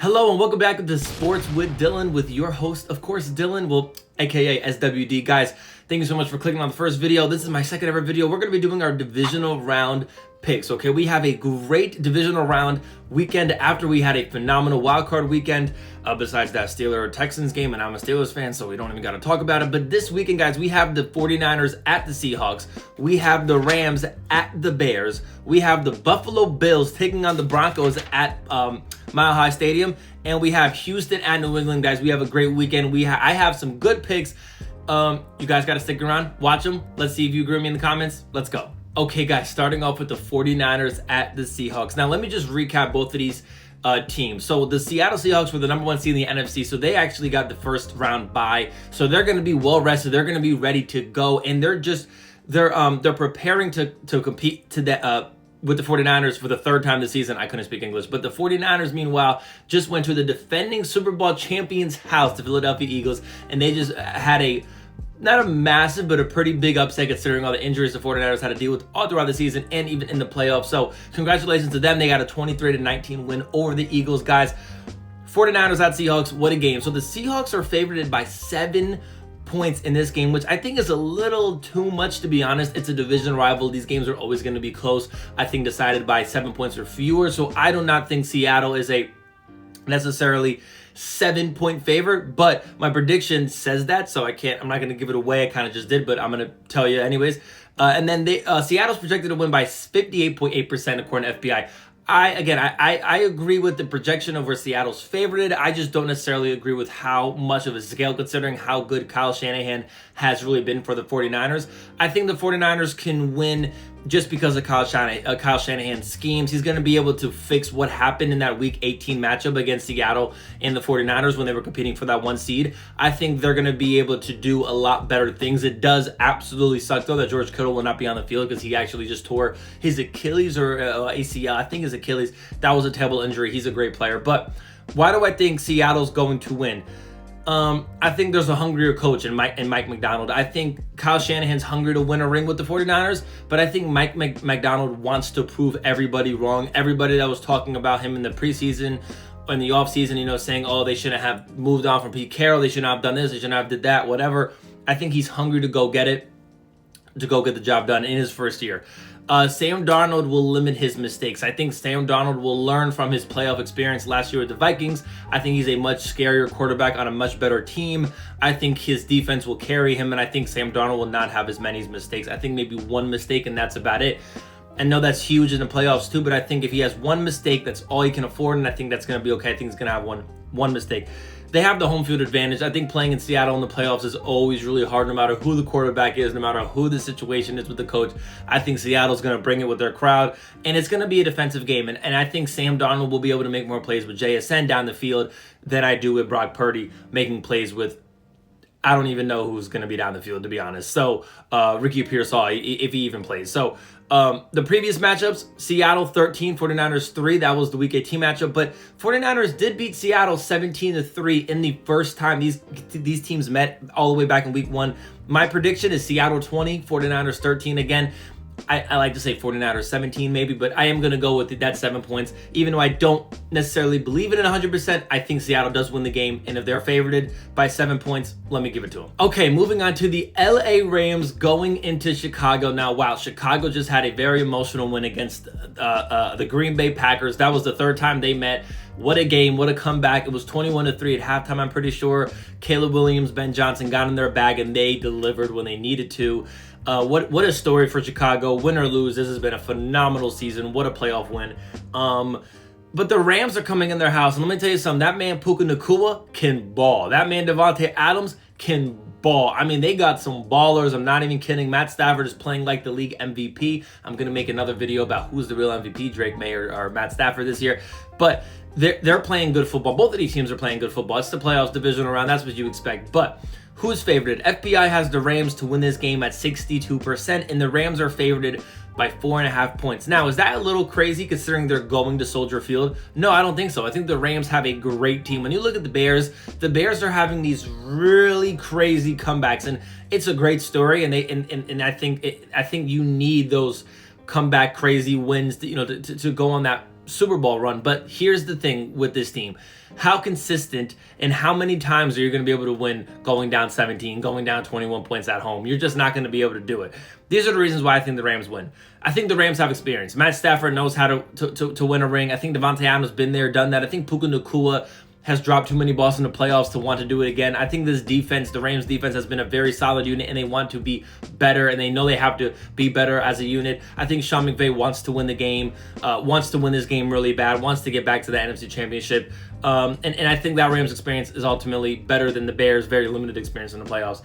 Hello and welcome back to Sports with Dylan with your host, of course, Dylan, well, aka SWD. Guys, thank you so much for clicking on the first video. This is my second ever video. We're going to be doing our divisional round picks, okay? We have a great divisional round weekend after we had a phenomenal wildcard weekend. Besides that Steelers-Texans game, and I'm a Steelers fan, so we don't even got to talk about it. But this weekend, guys, we have the 49ers at the Seahawks. We have the Rams at the Bears. We have the Buffalo Bills taking on the Broncos at Mile High Stadium. And we have Houston at New England, guys. We have a great weekend. I have some good picks. You guys got to stick around, watch them. Let's see if you agree with me in the comments. Let's go. Okay, guys, starting off with the 49ers at the Seahawks. Now, let me just recap both of these teams. So the Seattle Seahawks were the number one seed in the NFC, so they actually got the first round bye. So they're going to be well rested. They're going to be ready to go, and they're preparing to compete with the 49ers for the third time this season. I couldn't speak English. But the 49ers, meanwhile, just went to the defending Super Bowl champions' house, the Philadelphia Eagles, and they just had not a massive, but a pretty big upset considering all the injuries the 49ers had to deal with all throughout the season and even in the playoffs. So congratulations to them. They got a 23-19 win over the Eagles, guys. 49ers at Seahawks, what a game. So the Seahawks are favored by 7 points in this game, which I think is a little too much, to be honest. It's a division rival. These games are always going to be close, I think decided by 7 points or fewer. So I do not think Seattle is a necessarily 7-point favorite, but my prediction says that, so I'm not going to give it away. I kind of just did, but I'm going to tell you anyways. And then Seattle's projected to win by 58.8% according to FBI. I agree with the projection of where Seattle's favored. I just don't necessarily agree with how much of a scale, considering how good Kyle Shanahan has really been for the 49ers. I think the 49ers can win just because of Kyle Shanahan's schemes. He's going to be able to fix what happened in that Week 18 matchup against Seattle and the 49ers when they were competing for that one seed. I think they're going to be able to do a lot better things. It does absolutely suck, though, that George Kittle will not be on the field because he actually just tore his Achilles or ACL. I think his Achilles. That was a terrible injury. He's a great player. But why do I think Seattle's going to win? I think there's a hungrier coach in Mike Macdonald. I think Kyle Shanahan's hungry to win a ring with the 49ers, but I think Mike Macdonald wants to prove everybody wrong. Everybody that was talking about him in the preseason, in the offseason, saying, oh, they shouldn't have moved on from Pete Carroll, they shouldn't have done this, they shouldn't have did that, whatever. I think he's hungry to go get it, to go get the job done in his first year. Sam Darnold will limit his mistakes. I think Sam Darnold will learn from his playoff experience last year with the Vikings. I think he's a much scarier quarterback on a much better team. I think his defense will carry him, and I think Sam Darnold will not have as many mistakes. I think maybe one mistake, and that's about it. I know that's huge in the playoffs too, but I think if he has one mistake, that's all he can afford, and I think that's going to be okay. I think he's going to have one mistake. They have the home field advantage. I think playing in Seattle in the playoffs is always really hard, no matter who the quarterback is, no matter who the situation is with the coach. I think Seattle's going to bring it with their crowd, and it's going to be a defensive game. And I think Sam Darnold will be able to make more plays with JSN down the field than I do with Brock Purdy making plays with, I don't even know who's going to be down the field, to be honest. So Ricky Pearsall, if he even plays. So the previous matchups, Seattle 13, 49ers 3. That was the Week 18 matchup. But 49ers did beat Seattle 17-3 in the first time these teams met all the way back in Week 1. My prediction is Seattle 20, 49ers 13. Again, I like to say 49ers 17 maybe, but I am going to go with that 7 points. Even though I don't necessarily believe in it 100%, I think Seattle does win the game. And if they're favored by 7 points, let me give it to them. Okay, moving on to the LA Rams going into Chicago. Now, wow, Chicago just had a very emotional win against the Green Bay Packers. That was the third time they met. What a game, what a comeback. It was 21-3 at halftime, I'm pretty sure. Caleb Williams, Ben Johnson got in their bag, and they delivered when they needed to. What a story for Chicago. Win or lose, this has been a phenomenal season. What a playoff win. But the Rams are coming in their house. And let me tell you something. That man, Puka Nacua, can ball. That man, Devontae Adams, can ball. I mean, they got some ballers. I'm not even kidding. Matt Stafford is playing like the league MVP. I'm going to make another video about who's the real MVP, Drake May or Matt Stafford this year. But they're playing good football. Both of these teams are playing good football. It's the playoffs, divisional round. That's what you expect. But who's favored? FBI has the Rams to win this game at 62%, and the Rams are favored by 4.5 points. Now, is that a little crazy considering they're going to Soldier Field? No, I don't think so. I think the Rams have a great team. When you look at the Bears are having these really crazy comebacks, and it's a great story. And I think you need those comeback crazy wins to go on that Super Bowl run. But here's the thing with this team. How consistent and how many times are you going to be able to win going down 17, going down 21 points at home? You're just not going to be able to do it. These are the reasons why I think the Rams win. I think the Rams have experience. Matt Stafford knows how to win a ring. I think Devontae Adams has been there, done that. I think Puka Nacua has dropped too many balls in the playoffs to want to do it again. I think this defense, the Rams defense, has been a very solid unit, and they want to be better, and they know they have to be better as a unit. I think Sean McVay wants to win the game, wants to win this game really bad, wants to get back to the NFC Championship. And I think that Rams experience is ultimately better than the Bears' very limited experience in the playoffs.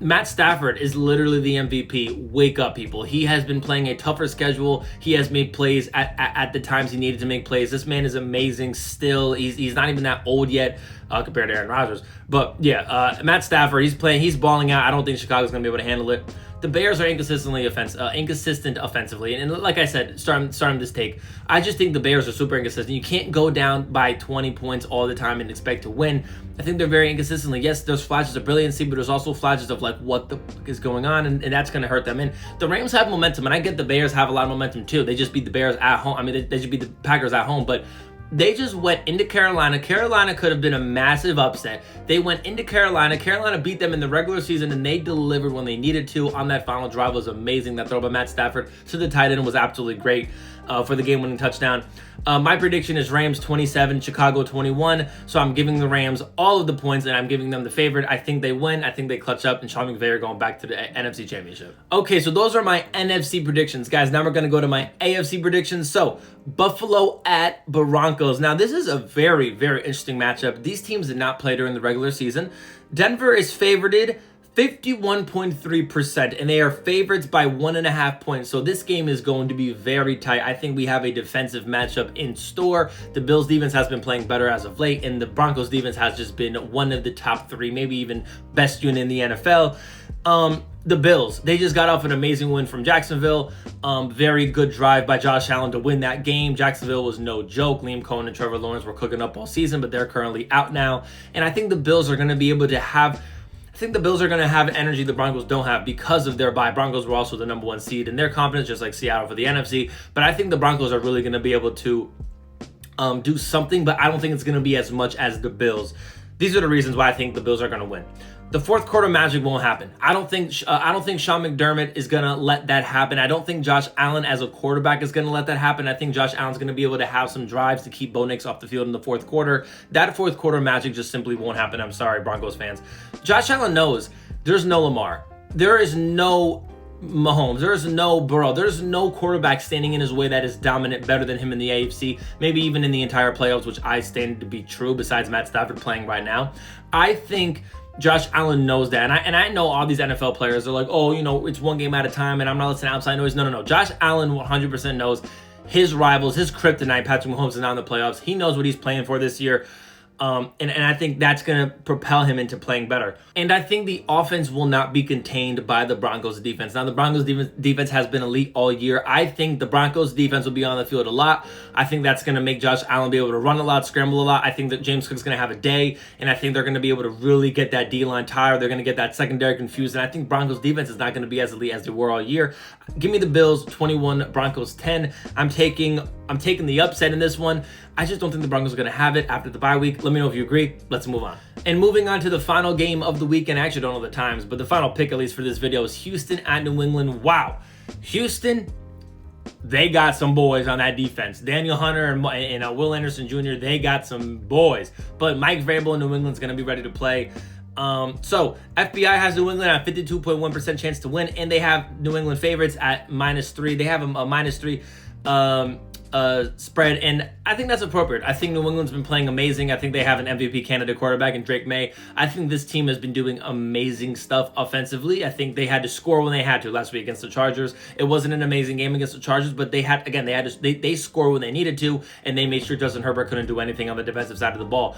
Matt Stafford is literally the MVP. Wake up, people. He has been playing a tougher schedule. He has made plays at the times he needed to make plays. This man is amazing still. He's not even that old yet compared to Aaron Rodgers. But yeah, Matt Stafford, he's balling out. I don't think Chicago's going to be able to handle it. The Bears are inconsistent offensively. And like I said, starting this take, I just think the Bears are super inconsistent. You can't go down by 20 points all the time and expect to win. I think they're very inconsistently. Yes, there's flashes of brilliancy, but there's also flashes of like what the fuck is going on, and that's going to hurt them. And the Rams have momentum, and I get the Bears have a lot of momentum too. They just beat the Bears at home. I mean, they just beat the Packers at home, but they just went into Carolina. Carolina could have been a massive upset. They went into Carolina. Carolina beat them in the regular season, and they delivered when they needed to on that final drive. It was amazing. That throw by Matt Stafford to the tight end was absolutely great for the game-winning touchdown. My prediction is Rams 27, Chicago 21. So I'm giving the Rams all of the points, and I'm giving them the favorite. I think they win. I think they clutch up, and Sean McVay are going back to the NFC Championship. Okay, so those are my NFC predictions. Guys, now we're going to go to my AFC predictions. So Buffalo at Broncos. Now, this is a very, very interesting matchup. These teams did not play during the regular season. Denver is favorited 51.3%, and they are favorites by 1.5 points. So this game is going to be very tight. I think we have a defensive matchup in store. The Bills defense has been playing better as of late, and the Broncos defense has just been one of the top three, maybe even best unit in the NFL. The Bills, they just got off an amazing win from Jacksonville. Very good drive by Josh Allen to win that game. Jacksonville was no joke. Liam Cohen and Trevor Lawrence were cooking up all season, but they're currently out now. And I think the Bills are going to be able to have energy the Broncos don't have because of their bye. Broncos were also the number one seed, and their confidence, just like Seattle for the NFC. But I think the Broncos are really going to be able to do something, but I don't think it's going to be as much as the Bills. These are the reasons why I think the Bills are going to win. The fourth quarter magic won't happen. I don't think Sean McDermott is going to let that happen. I don't think Josh Allen as a quarterback is going to let that happen. I think Josh Allen's going to be able to have some drives to keep Bo Nix off the field in the fourth quarter. That fourth quarter magic just simply won't happen. I'm sorry, Broncos fans. Josh Allen knows there's no Lamar. There is no Mahomes. There's no Burrow. There's no quarterback standing in his way that is dominant, better than him in the AFC, maybe even in the entire playoffs, which I stand to be true besides Matt Stafford playing right now. I think Josh Allen knows that. And I know all these NFL players are like, oh, you know, it's one game at a time and I'm not listening to outside noise. No. Josh Allen 100% knows his rivals, his kryptonite, Patrick Mahomes, is not in the playoffs. He knows what he's playing for this year. And I think that's going to propel him into playing better. And I think the offense will not be contained by the Broncos defense. Now, the Broncos defense has been elite all year. I think the Broncos defense will be on the field a lot. I think that's going to make Josh Allen be able to run a lot, scramble a lot. I think that James Cook's going to have a day, and I think they're going to be able to really get that D-line tired. They're going to get that secondary confused, and I think Broncos defense is not going to be as elite as they were all year. Give me the Bills 21, Broncos 10. I'm taking the upset in this one. I just don't think the Broncos are going to have it after the bye week. Let me know if you agree. Let's move on. And moving on to the final game of the weekend. I actually don't know the times, but the final pick, at least for this video, is Houston at New England. Wow. Houston, they got some boys on that defense. Daniel Hunter and Will Anderson Jr., they got some boys. But Mike Vrabel in New England's going to be ready to play. So FBI has New England at 52.1% chance to win, and they have New England favorites at -3. They have a -3 spread, and I think that's appropriate. I think New England's been playing amazing. I think they have an MVP candidate quarterback in Drake May. I think this team has been doing amazing stuff offensively. I think they had to score when they had to last week against the Chargers. It wasn't an amazing game against the Chargers, but they score when they needed to, and they made sure Justin Herbert couldn't do anything on the defensive side of the ball.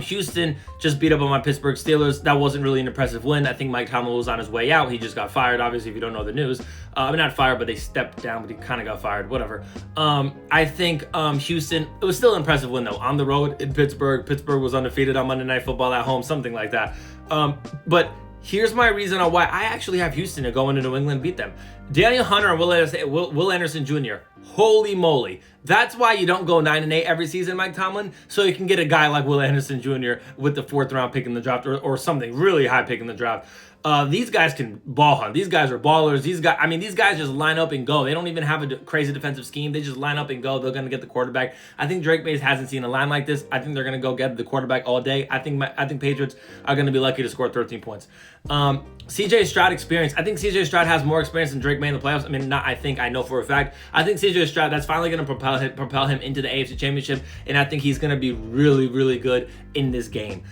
Houston just beat up on my Pittsburgh Steelers. That wasn't really an impressive win. I think Mike Tomlin was on his way out. He just got fired, obviously, if you don't know the news. Not fired, but they stepped down, but he kind of got fired, whatever. I think Houston, it was still an impressive win, though. On the road in Pittsburgh. Pittsburgh was undefeated on Monday Night Football at home, something like that. But here's my reason on why I actually have Houston to go into New England and beat them. Daniel Hunter and Will Anderson Jr., Holy moly. That's why you don't go 9-8 every season, Mike Tomlin, so you can get a guy like Will Anderson Jr. with the 4th round pick in the draft, or something really high pick in the draft. These guys can ball hunt. These guys are ballers. These guys just line up and go. They don't even have a crazy defensive scheme. They just line up and go. They're going to get the quarterback. I think Drake Mays hasn't seen a line like this. I think they're going to go get the quarterback all day. I think Patriots are going to be lucky to score 13 points. CJ Stroud experience. I think CJ Stroud has more experience than Drake May in the playoffs. I mean, I know for a fact. I think CJ Stroud, that's finally going to propel him into the AFC Championship, and I think he's going to be really, really good in this game.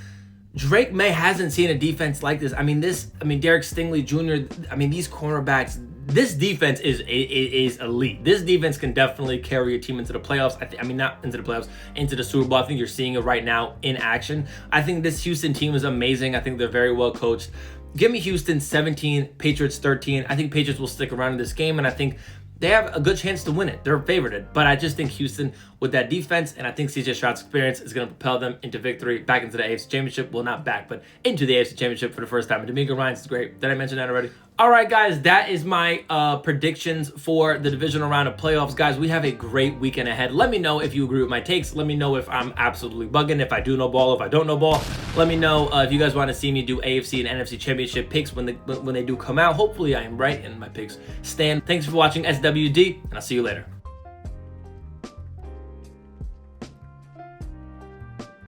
Drake May hasn't seen a defense like this. Derek Stingley Jr., these cornerbacks, this defense is elite. This defense can definitely carry a team into the playoffs. Not into the playoffs, into the Super Bowl. I think you're seeing it right now in action. I think this Houston team is amazing. I think they're very well coached. Give me Houston 17, Patriots 13. I think Patriots will stick around in this game, and I think they have a good chance to win it. They're favored, but I just think Houston with that defense, and I think CJ Stroud's experience is going to propel them into victory, back into the AFC Championship. Well, not back, but into the AFC Championship for the first time. And D'Amico Ryans is great. Did I mention that already? All right, guys, that is my predictions for the divisional round of playoffs. Guys, we have a great weekend ahead. Let me know if you agree with my takes. Let me know if I'm absolutely bugging, if I do know ball, if I don't know ball. Let me know if you guys want to see me do AFC and NFC Championship picks when they do come out. Hopefully, I am right and my picks stand. Thanks for watching SWD, and I'll see you later.